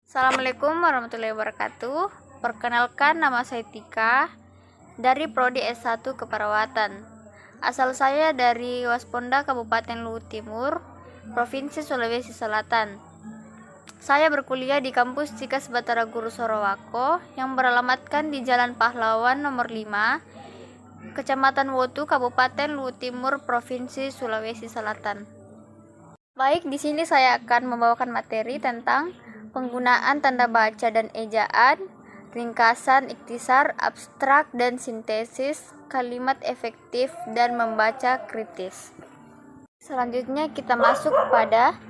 Assalamualaikum warahmatullahi wabarakatuh. Perkenalkan, nama saya Tika dari Prodi S1 Keperawatan. Asal saya dari Wasponda, Kabupaten Luhut Timur, Provinsi Sulawesi Selatan. Saya berkuliah di kampus Tikas Batara Guru Sorowako yang beralamatkan di Jalan Pahlawan nomor 5, Kecamatan Wotu, Kabupaten Luhut Timur, Provinsi Sulawesi Selatan. Baik, di sini saya akan membawakan materi tentang penggunaan tanda baca dan ejaan, ringkasan, ikhtisar, abstrak, dan sintesis, kalimat efektif, dan membaca kritis. Selanjutnya kita masuk pada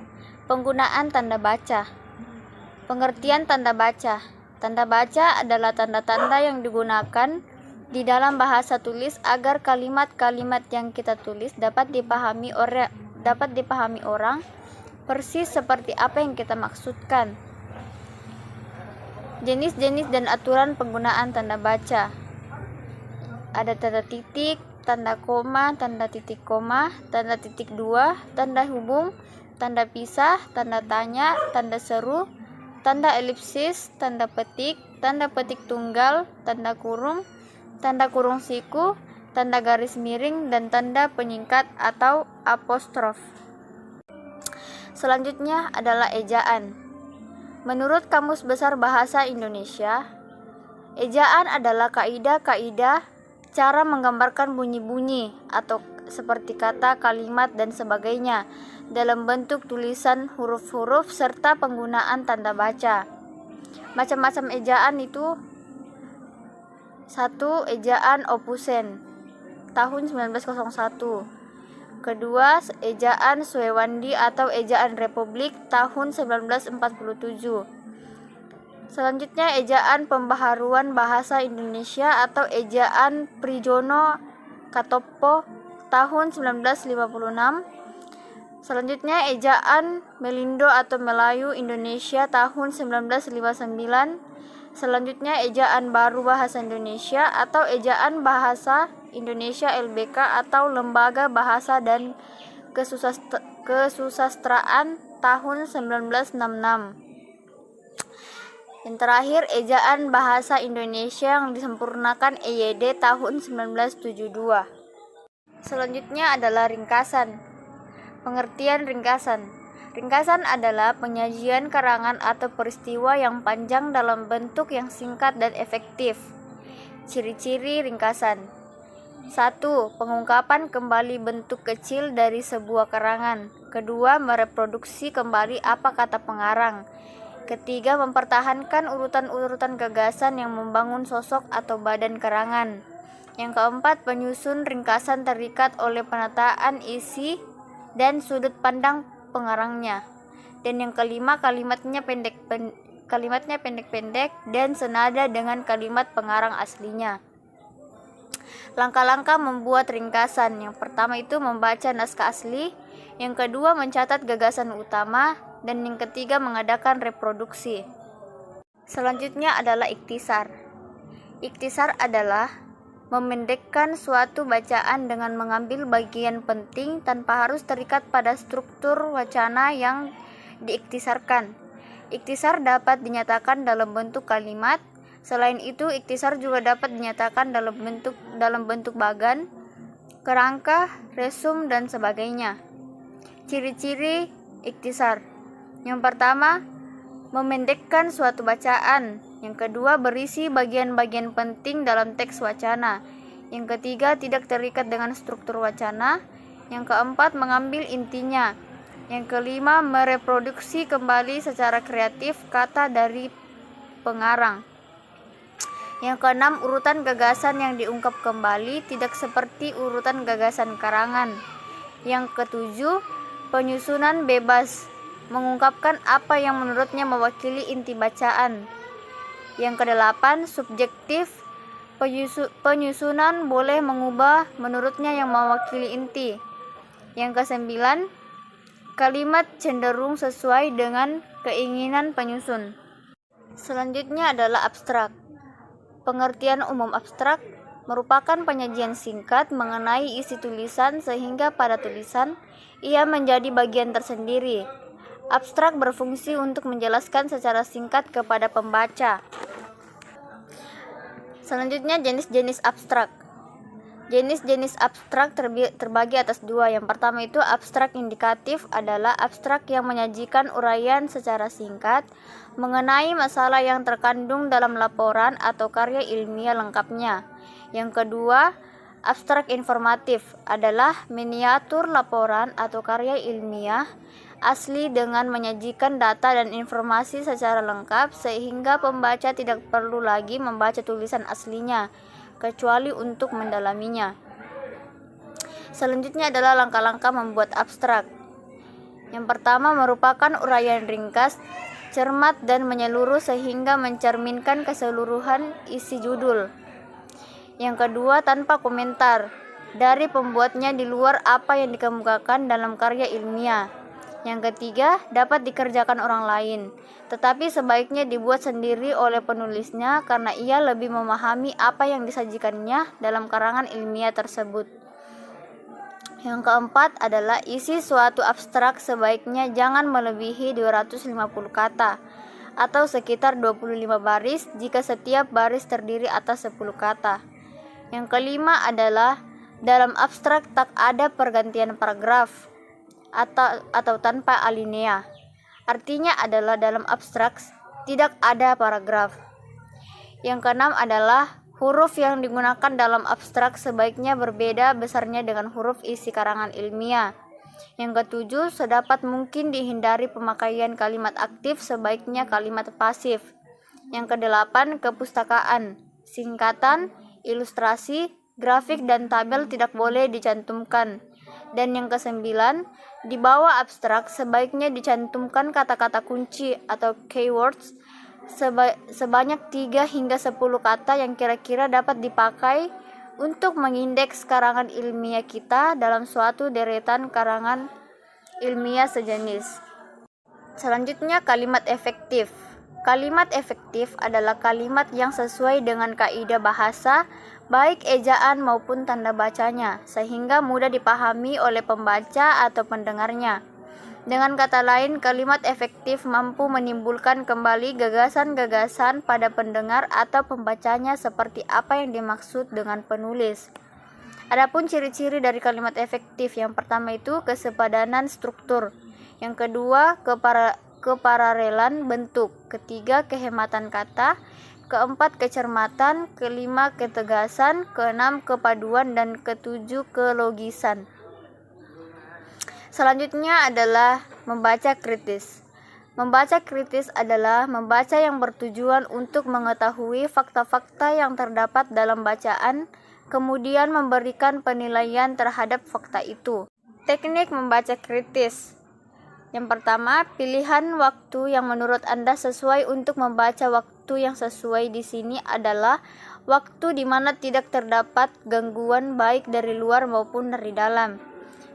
penggunaan tanda baca. Pengertian tanda baca. Tanda baca adalah tanda-tanda yang digunakan di dalam bahasa tulis agar kalimat-kalimat yang kita tulis dapat dipahami orang persis seperti apa yang kita maksudkan. Jenis-jenis dan aturan penggunaan tanda baca. Ada tanda titik, tanda koma, tanda titik koma, tanda titik dua, tanda hubung, tanda pisah, tanda tanya, tanda seru, tanda elipsis, tanda petik tunggal, tanda kurung siku, tanda garis miring, dan tanda penyingkat atau apostrof. Selanjutnya adalah ejaan. Menurut Kamus Besar Bahasa Indonesia, ejaan adalah kaidah-kaidah cara menggambarkan bunyi-bunyi atau seperti kata, kalimat, dan sebagainya dalam bentuk tulisan huruf-huruf serta penggunaan tanda baca. Macam-macam ejaan itu: 1. Ejaan Opusen tahun 1901. Kedua, ejaan Swewandi atau ejaan Republik tahun 1947. Selanjutnya, ejaan Pembaharuan Bahasa Indonesia atau ejaan Prijono Katopo tahun 1956. Selanjutnya, ejaan Melindo atau Melayu Indonesia tahun 1959. Selanjutnya, ejaan Baru Bahasa Indonesia atau ejaan Bahasa Indonesia LBK atau Lembaga Bahasa dan Kesusastraan tahun 1966. Yang terakhir, ejaan Bahasa Indonesia yang disempurnakan EYD tahun 1972. Selanjutnya adalah ringkasan. Pengertian ringkasan. Ringkasan adalah penyajian karangan atau peristiwa yang panjang dalam bentuk yang singkat dan efektif. Ciri-ciri ringkasan. 1. Pengungkapan kembali bentuk kecil dari sebuah karangan. Kedua, mereproduksi kembali apa kata pengarang. Ketiga, mempertahankan urutan-urutan gagasan yang membangun sosok atau badan karangan. Yang keempat, penyusun ringkasan terikat oleh penataan isi dan sudut pandang pengarangnya. Dan yang kelima, kalimatnya pendek-pendek dan senada dengan kalimat pengarang aslinya. Langkah-langkah membuat ringkasan. Yang pertama itu membaca naskah asli, yang kedua mencatat gagasan utama, dan yang ketiga mengadakan reproduksi. Selanjutnya adalah ikhtisar. Ikhtisar adalah memendekkan suatu bacaan dengan mengambil bagian penting tanpa harus terikat pada struktur wacana yang diikhtisarkan. Ikhtisar dapat dinyatakan dalam bentuk kalimat. Selain itu, ikhtisar juga dapat dinyatakan dalam bentuk bagan, kerangka, resum, dan sebagainya. Ciri-ciri ikhtisar. Yang pertama, memendekkan suatu bacaan. Yang kedua, berisi bagian-bagian penting dalam teks wacana. Yang ketiga, tidak terikat dengan struktur wacana. Yang keempat, mengambil intinya. Yang kelima, mereproduksi kembali secara kreatif kata dari pengarang. Yang keenam, urutan gagasan yang diungkap kembali tidak seperti urutan gagasan karangan. Yang ketujuh, penyusunan bebas, mengungkapkan apa yang menurutnya mewakili inti bacaan. Yang kedelapan, subjektif, penyusunan boleh mengubah menurutnya yang mewakili inti. Yang kesembilan, kalimat cenderung sesuai dengan keinginan penyusun. Selanjutnya adalah abstrak. Pengertian umum abstrak merupakan penyajian singkat mengenai isi tulisan sehingga pada tulisan ia menjadi bagian tersendiri. Abstrak berfungsi untuk menjelaskan secara singkat kepada pembaca. Selanjutnya, jenis-jenis abstrak. Jenis-jenis abstrak terbagi atas dua. Yang pertama itu abstrak indikatif, adalah abstrak yang menyajikan uraian secara singkat mengenai masalah yang terkandung dalam laporan atau karya ilmiah lengkapnya. Yang kedua, abstrak informatif, adalah miniatur laporan atau karya ilmiah asli dengan menyajikan data dan informasi secara lengkap sehingga pembaca tidak perlu lagi membaca tulisan aslinya kecuali untuk mendalaminya. Selanjutnya adalah langkah-langkah membuat abstrak. Yang pertama merupakan uraian ringkas, cermat dan menyeluruh sehingga mencerminkan keseluruhan isi judul. Yang kedua, tanpa komentar dari pembuatnya di luar apa yang dikemukakan dalam karya ilmiah. Yang ketiga, dapat dikerjakan orang lain, tetapi sebaiknya dibuat sendiri oleh penulisnya karena ia lebih memahami apa yang disajikannya dalam karangan ilmiah tersebut. Yang keempat adalah isi suatu abstrak sebaiknya jangan melebihi 250 kata atau sekitar 25 baris jika setiap baris terdiri atas 10 kata. Yang kelima adalah dalam abstrak tak ada pergantian paragraf atau tanpa alinea. Artinya adalah dalam abstrak tidak ada paragraf. Yang keenam adalah huruf yang digunakan dalam abstrak sebaiknya berbeda besarnya dengan huruf isi karangan ilmiah. Yang ketujuh, sedapat mungkin dihindari pemakaian kalimat aktif, sebaiknya kalimat pasif. Yang kedelapan, kepustakaan, singkatan, ilustrasi, grafik dan tabel tidak boleh dicantumkan. Dan yang kesembilan, di bawah abstrak sebaiknya dicantumkan kata-kata kunci atau keywords sebanyak 3 hingga 10 kata yang kira-kira dapat dipakai untuk mengindeks karangan ilmiah kita dalam suatu deretan karangan ilmiah sejenis. Selanjutnya, kalimat efektif. Kalimat efektif adalah kalimat yang sesuai dengan kaidah bahasa, baik ejaan maupun tanda bacanya, sehingga mudah dipahami oleh pembaca atau pendengarnya. Dengan kata lain, kalimat efektif mampu menimbulkan kembali gagasan-gagasan pada pendengar atau pembacanya seperti apa yang dimaksud dengan penulis. Adapun ciri-ciri dari kalimat efektif, yang pertama itu kesepadanan struktur, yang kedua kepararelan bentuk, ketiga kehematan kata, keempat kecermatan, kelima ketegasan, keenam kepaduan, dan ketujuh kelogisan. Selanjutnya adalah membaca kritis. Membaca kritis adalah membaca yang bertujuan untuk mengetahui fakta-fakta yang terdapat dalam bacaan, kemudian memberikan penilaian terhadap fakta itu. Teknik membaca kritis. Yang pertama, pilihan waktu yang menurut Anda sesuai untuk membaca. Waktu yang sesuai di sini adalah waktu di mana tidak terdapat gangguan baik dari luar maupun dari dalam.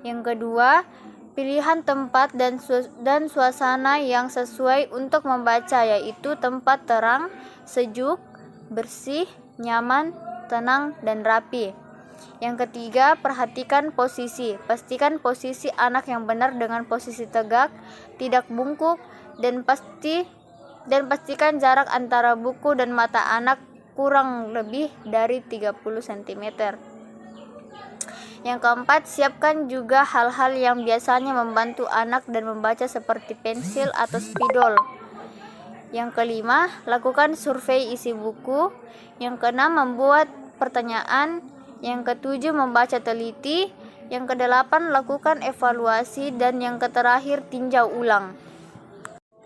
Yang kedua, pilihan tempat dan suasana yang sesuai untuk membaca, yaitu tempat terang, sejuk, bersih, nyaman, tenang, dan rapi. Yang ketiga, perhatikan posisi. Pastikan posisi anak yang benar dengan posisi tegak, tidak bungkuk, dan pastikan jarak antara buku dan mata anak kurang lebih dari 30 cm. Yang keempat, siapkan juga hal-hal yang biasanya membantu anak dan membaca seperti pensil atau spidol. Yang kelima, lakukan survei isi buku. Yang keenam, membuat pertanyaan. Yang ketujuh, membaca teliti. Yang kedelapan, lakukan evaluasi. Dan yang terakhir, tinjau ulang.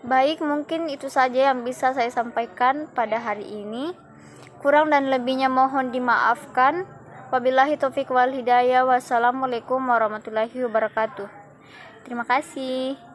Baik, mungkin itu saja yang bisa saya sampaikan pada hari ini. Kurang dan lebihnya mohon dimaafkan. Wabillahi taufiq wal hidayah. Wassalamualaikum warahmatullahi wabarakatuh. Terima kasih.